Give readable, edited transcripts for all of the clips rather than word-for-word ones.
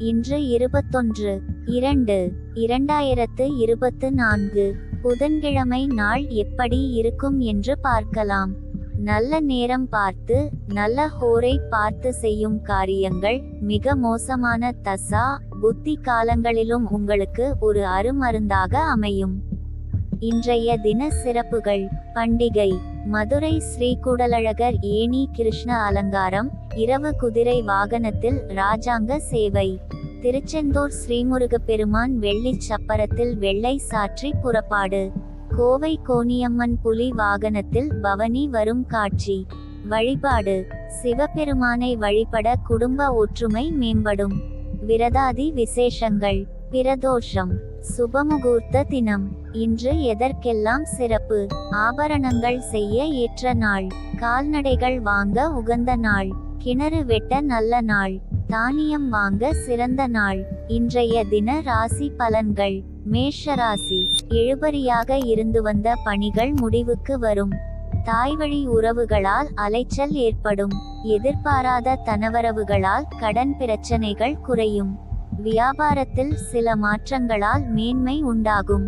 இன்று 21/2/2024 புதன்கிழமை. நாள் எப்படி இருக்கும் என்று பார்க்கலாம். நல்ல நேரம் பார்த்து நல்ல ஹோரை பார்த்து செய்யும் காரியங்கள் மிக மோசமான தசா புத்தி காலங்களிலும் உங்களுக்கு ஒரு அருமருந்தாக அமையும். இன்றைய தின சிறப்புகள். பண்டிகை. மதுரை ஸ்ரீ கூடலழகர் ஏணி கிருஷ்ண அலங்காரம். இரவு குதிரை வாகனத்தில் ராஜாங்க சேவை. திருச்செந்தூர் ஸ்ரீமுருகப்பெருமான் வெள்ளிச் சப்பரத்தில் வெள்ளை சாற்றி புறப்பாடு. கோவை கோனியம்மன் புலி வாகனத்தில் பவனி வரும் காட்சி. வழிபாடு. சிவபெருமானை வழிபட குடும்ப ஒற்றுமை மேம்படும். விரதாதி விசேஷங்கள். பிரதோஷம். சுபமுகூர்த்த தினம். இன்று எதற்கெல்லாம் சிறப்பு? ஆபரணங்கள் செய்ய ஏற்ற நாள். கால்நடைகள் வாங்க உகந்த நாள். கிணறு வெட்ட நல்ல நாள். தானியம் வாங்க சிறந்த நாள். இன்றைய தின ராசி பலன்கள். மேஷ ராசி. இழுபறியாக இருந்து வந்த பணிகள் முடிவுக்கு வரும். தாய்வழி உறவுகளால் அலைச்சல் ஏற்படும். எதிர்பாராத தனவரவுகளால் கடன் பிரச்சனைகள் குறையும். வியாபாரத்தில் சில மாற்றங்களால் மேன்மை உண்டாகும்.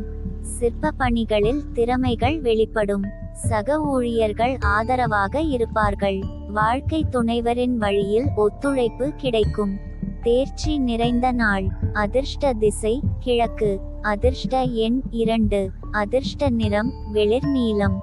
சிற்ப பணிகளில் திறமைகள் வெளிப்படும். சக ஊழியர்கள் ஆதரவாக இருப்பார்கள். வாழ்க்கை துணைவரின் வழியில் ஒத்துழைப்பு கிடைக்கும். தேர்ச்சி நிறைந்த நாள். அதிர்ஷ்ட திசை கிழக்கு. அதிர்ஷ்ட எண் 2. அதிர்ஷ்ட நிறம் வெளிர் நீலம்.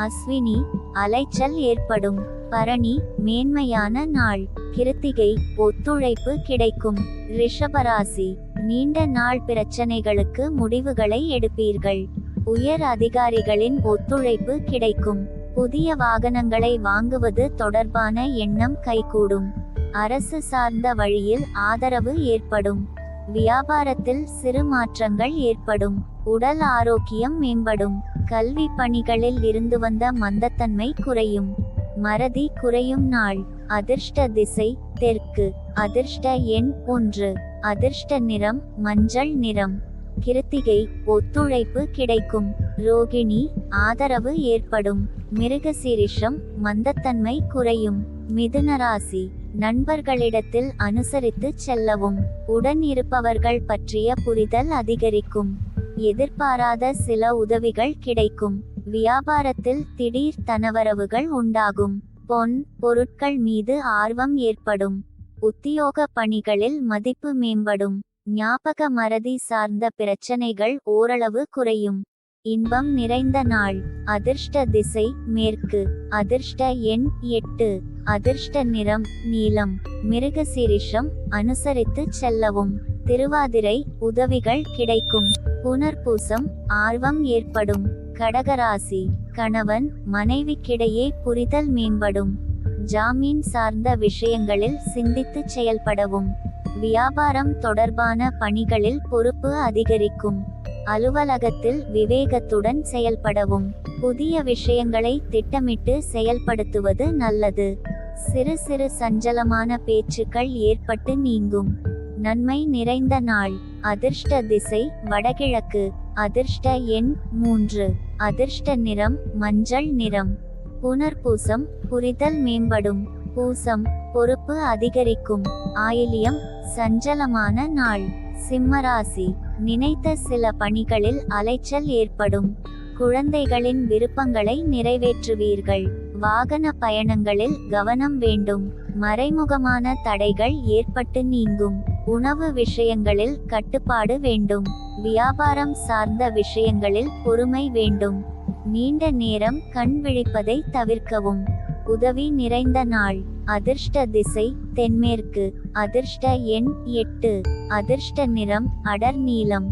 அஸ்வினி. அலைச்சல் ஏற்படும். பரணி. மேன்மையான நாள். கிருத்திகை. ஒத்துழைப்பு கிடைக்கும். ரிஷபராசி. நீண்ட நாள் பிரச்சனைகளுக்கு முடிவுகளை எடுப்பீர்கள். உயர் அதிகாரிகளின் ஒத்துழைப்பு கிடைக்கும். புதிய வாகனங்களை வாங்குவது தொடர்பான எண்ணம் கைகூடும். அரசு சார்ந்த வழியில் ஆதரவு ஏற்படும். வியாபாரத்தில் சிறு மாற்றங்கள் ஏற்படும். உடல் ஆரோக்கியம் மேம்படும். கல்வி பணிகளில் இருந்து வந்த மந்தத்தன்மை குறையும். மறதி குறையும் நாள். அதிர்ஷ்ட திசை தெற்கு. அதிர்ஷ்ட எண் 1. அதிர்ஷ்ட நிறம் மஞ்சள் நிறம். கிருத்திகை. ஒத்துழைப்பு கிடைக்கும். ரோகிணி. ஆதரவு ஏற்படும். மிருகசீரிஷம். மந்தத்தன்மை குறையும். மிதுனராசி. நண்பர்களிடத்தில் அனுசரித்து செல்லவும். உடன் இருப்பவர்கள் பற்றிய புரிதல் அதிகரிக்கும். எதிர்பாராத சில உதவிகள் கிடைக்கும். வியாபாரத்தில் திடீர் தனவரவுகள் உண்டாகும். பொன் பொருட்கள் மீது ஆர்வம் ஏற்படும். உத்தியோக பணிகளில் மதிப்பு மேம்படும். ஞாபக மறதி சார்ந்த பிரச்சனைகள் ஓரளவு குறையும். இன்பம் நிறைந்த நாள். அதிர்ஷ்ட திசை மேற்கு. அதிர்ஷ்ட எண் 8. அதிர்ஷ்ட நிறம் நீலம். மிருகசீரிஷம். அனுசரித்து செல்லவும். திருவாதிரை. உதவிகள் கிடைக்கும். புனர்பூசம். ஆர்வம் ஏற்படும். கடகராசி. கணவன் மனைவிக்கிடையே புரிதல் மேம்படும். ஜாமீன் சார்ந்த விஷயங்களில் சிந்தித்து செயல்படவும். வியாபாரம் தொடர்பான பணிகளில் பொறுப்பு அதிகரிக்கும். அலுவலகத்தில் விவேகத்துடன் செயல்படவும். புதிய விஷயங்களை திட்டமிட்டு செயல்படுத்துவது நல்லது. சிறு சிறு சஞ்சலமான பேச்சுக்கள் ஏற்பட்டு நீங்கும். நன்மை நிறைந்த நாள். அதிர்ஷ்ட திசை வடகிழக்கு. அதிர்ஷ்ட எண் 3. அதிர்ஷ்ட நிறம் மஞ்சள் நிறம். புனர்பூசம். புரிதல் மேம்படும். பூசம். பொறுப்பு அதிகரிக்கும். ஆயில்யம். சஞ்சலமான நாள். சிம்மராசி. நினைத்த சில பணிகளில் அலைச்சல் ஏற்படும். குழந்தைகளின் விருப்பங்களை நிறைவேற்றுவீர்கள். வாகன பயணங்களில் கவனம் வேண்டும். மறைமுகமான தடைகள் ஏற்பட்டு நீங்கும். உணவு விஷயங்களில் கட்டுப்பாடு வேண்டும். வியாபாரம் சார்ந்த விஷயங்களில் பொறுமை வேண்டும். நீண்ட நேரம் கண் விழிப்பதை தவிர்க்கவும். உதவி நிறைந்த நாள். அதிர்ஷ்ட திசை தென்மேற்கு. அதிர்ஷ்ட எண் 8. அதிர்ஷ்ட நிறம் அடர் நீலம்.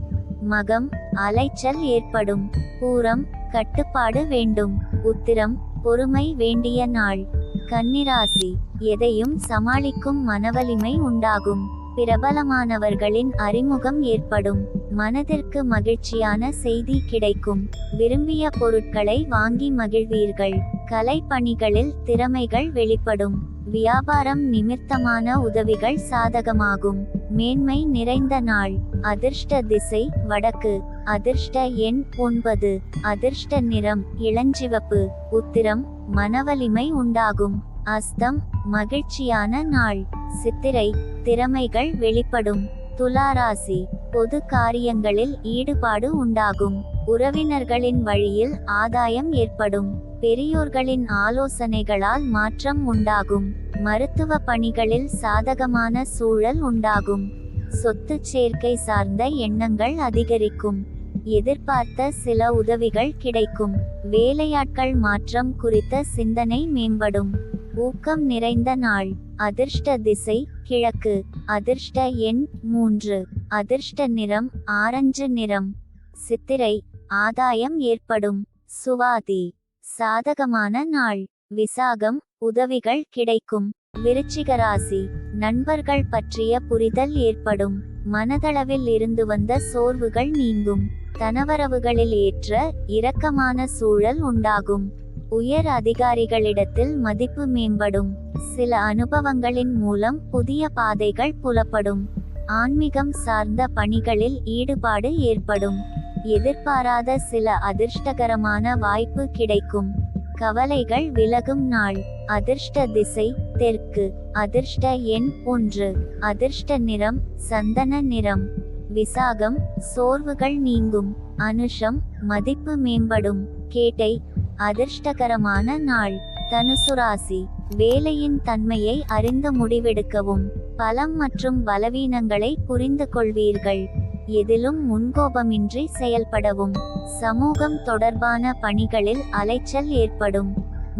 மகம். அலைச்சல் ஏற்படும். பூரம். கட்டுப்பாடு வேண்டும். உத்திரம். பொறுமை வேண்டிய நாள். கன்னிராசி. எதையும் சமாளிக்கும் மனவலிமை உண்டாகும். பிரபலமானவர்களின் அறிமுகம் ஏற்படும். மனதிற்கு மகிழ்ச்சியான செய்தி கிடைக்கும். விரும்பிய பொருட்களை வாங்கி மகிழ்வீர்கள். கலை பணிகளில் திறமைகள் வெளிப்படும். வியாபாரம் நிமித்தமான உதவிகள் சாதகமாகும். மேன்மை நிறைந்த நாள். அதிர்ஷ்ட திசை வடக்கு. அதிர்ஷ்ட எண் 9. அதிர்ஷ்ட நிறம் இளஞ்சிவப்பு. உத்திரம். மனவலிமை உண்டாகும். அஸ்தம். மகிழ்ச்சியான நாள். சித்திரை. திறமைகள் வெளிப்படும். துளாராசி. பொது காரியங்களில் ஈடுபாடு உண்டாகும். உறவினர்களின் வழியில் ஆதாயம் ஏற்படும். பெரியோர்களின் ஆலோசனைகளால் மாற்றம் உண்டாகும். மருத்துவ பணிகளில் சாதகமான சூழல் உண்டாகும். சொத்து சேர்க்கை சார்ந்த எண்ணங்கள் அதிகரிக்கும். எதிர்பார்த்த சில உதவிகள் கிடைக்கும். வேலையாட்கள் மாற்றம் குறித்த சிந்தனை மேம்படும். ஊக்கம் நிறைந்த நாள். அதிர்ஷ்ட திசை கிழக்கு. அதிர்ஷ்ட எண் 3. அதிர்ஷ்ட நிறம் ஆரஞ்சு நிறம். சித்திரை ஆதாயம் ஏற்படும். சுவாதி சாதகமான நாள். விசாகம் உதவிகள் கிடைக்கும். விருச்சிகராசி. நண்பர்கள் பற்றிய புரிதல் ஏற்படும். மனதளவில் இருந்து வந்த சோர்வுகள் நீங்கும். தனவரவுகளில் ஏற்ற இரக்கமான சூழல் உண்டாகும். உயர் அதிகாரிகளிடத்தில் மதிப்பு மேம்படும். சில அனுபவங்களின் மூலம் புதிய பாதைகள் புலப்படும். ஆன்மீகம் சார்ந்த பணிகளில் ஈடுபாடு ஏற்படும். எதிர்பாராத சில அதிர்ஷ்டகரமான வாய்ப்பு கிடைக்கும். கவலைகள் விலகும் நாள். அதிர்ஷ்ட திசை தெற்கு. அதிர்ஷ்ட எண் 1. அதிர்ஷ்ட நிறம் சந்தன நிறம். விசாகம் சோர்வுகள் நீங்கும். அனுஷம் மதிப்பு மேம்படும். கேட்டை அதிர்ஷ்டகரமான நாள். தனுசுராசி. வேலையின் தன்மையை அறிந்து முடிவெடுக்கவும். பலம் மற்றும் பலவீனங்களை புரிந்து கொள்வீர்கள். எதிலும் முன்கோபமின்றி செயல்படவும். சமூகம் தொடர்பான பணிகளில் அலைச்சல் ஏற்படும்.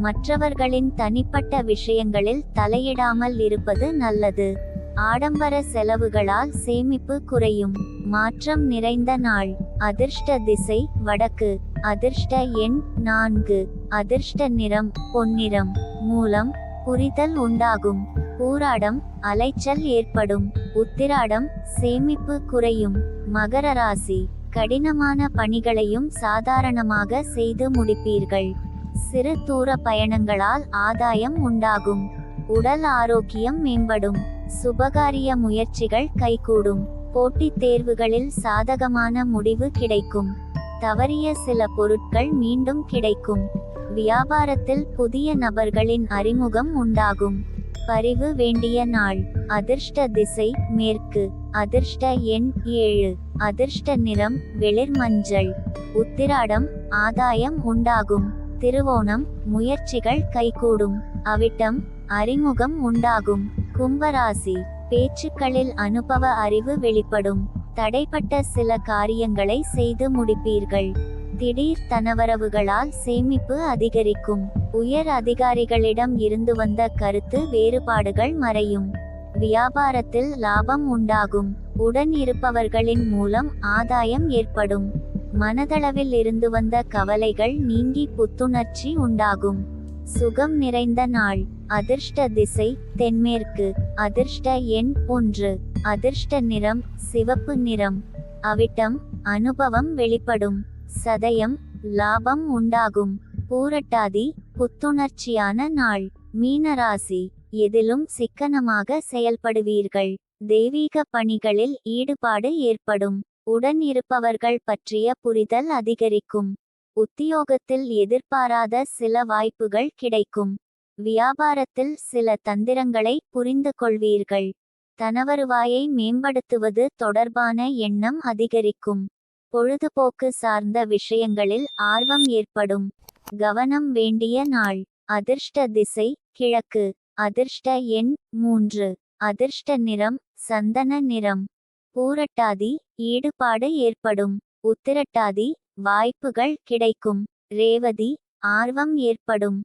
மற்றவர்களின் தனிப்பட்ட விஷயங்களில் தலையிடாமல் இருப்பது நல்லது. ஆடம்பர செலவுகளால் சேமிப்பு குறையும். மாற்றம் நிறைந்த நாள். அதிர்ஷ்ட திசை வடக்கு. அதிர்ஷ்ட எண் 4. அதிர்ஷ்ட நிறம் பொன்னிறம். மூலம் புரிதல் உண்டாகும். பூராடம் அலைச்சல் ஏற்படும். உத்திராடம் சேமிப்பு குறையும். மகர ராசி. கடினமான பணிகளையும் சாதாரணமாக செய்து முடிப்பீர்கள். சிறு தூர பயணங்களால் ஆதாயம் உண்டாகும். உடல் ஆரோக்கியம் மேம்படும். சுபகாரிய முயற்சிகள் கைகூடும். போட்டித் தேர்வுகளில் சாதகமான முடிவு கிடைக்கும். தவறிய சில பொருட்கள் மீண்டும் கிடைக்கும். வியாபாரத்தில் புதிய நபர்களின் அறிமுகம் உண்டாகும். பரிவு வேண்டிய நாள். அதிர்ஷ்ட திசை மேற்கு. அதிர்ஷ்ட எண் 7. அதிர்ஷ்ட நிறம் வெளிர் மஞ்சள். உத்திராடம் ஆதாயம் உண்டாகும். திருவோணம் முயற்சிகள் கைகூடும். அவிட்டம் அறிமுகம் உண்டாகும். கும்பராசி. பேச்சுக்களில் அனுபவ அறிவு வெளிப்படும். தடைப்பட்ட சில காரியங்களை செய்து முடிப்பீர்கள். திடீர் தனவரவுகளால் சேமிப்பு அதிகரிக்கும். உயர் அதிகாரிகளிடம் இருந்து வந்த கருத்து வேறுபாடுகள் மறையும். வியாபாரத்தில் லாபம் உண்டாகும். உடன் இருப்பவர்களின் மூலம் ஆதாயம் ஏற்படும். மனதளவில் இருந்து வந்த கவலைகள் நீங்கி புத்துணர்ச்சி உண்டாகும். சுகம் நிறைந்த நாள். அதிர்ஷ்ட திசை தென்மேற்கு. அதிர்ஷ்ட எண் 1. அதிர்ஷ்ட நிறம் சிவப்பு நிறம். அவிட்டம் அனுபவம் வெளிப்படும். சதயம் லாபம் உண்டாகும். பூரட்டாதி புத்துணர்ச்சியான நாள். மீனராசி. எதிலும் சிக்கனமாக செயல்படுவீர்கள். தெய்வீக பணிகளில் ஈடுபாடு ஏற்படும். உடன் இருப்பவர்கள் பற்றிய புரிதல் அதிகரிக்கும். உத்தியோகத்தில் எதிர்பாராத சில வாய்ப்புகள் கிடைக்கும். வியாபாரத்தில் சில தந்திரங்களை புரிந்து கொள்வீர்கள். தனவருவாயை மேம்படுத்துவது தொடர்பான எண்ணம் அதிகரிக்கும். பொழுதுபோக்கு சார்ந்த விஷயங்களில் ஆர்வம் ஏற்படும். கவனம் வேண்டிய நாள். அதிர்ஷ்ட திசை கிழக்கு. அதிர்ஷ்ட எண் 3. அதிர்ஷ்ட நிறம் சந்தன நிறம். பூரட்டாதி ஈடுபாடு ஏற்படும். உத்திரட்டாதி வாய்ப்புகள் கிடைக்கும். ரேவதி ஆர்வம் ஏற்படும்.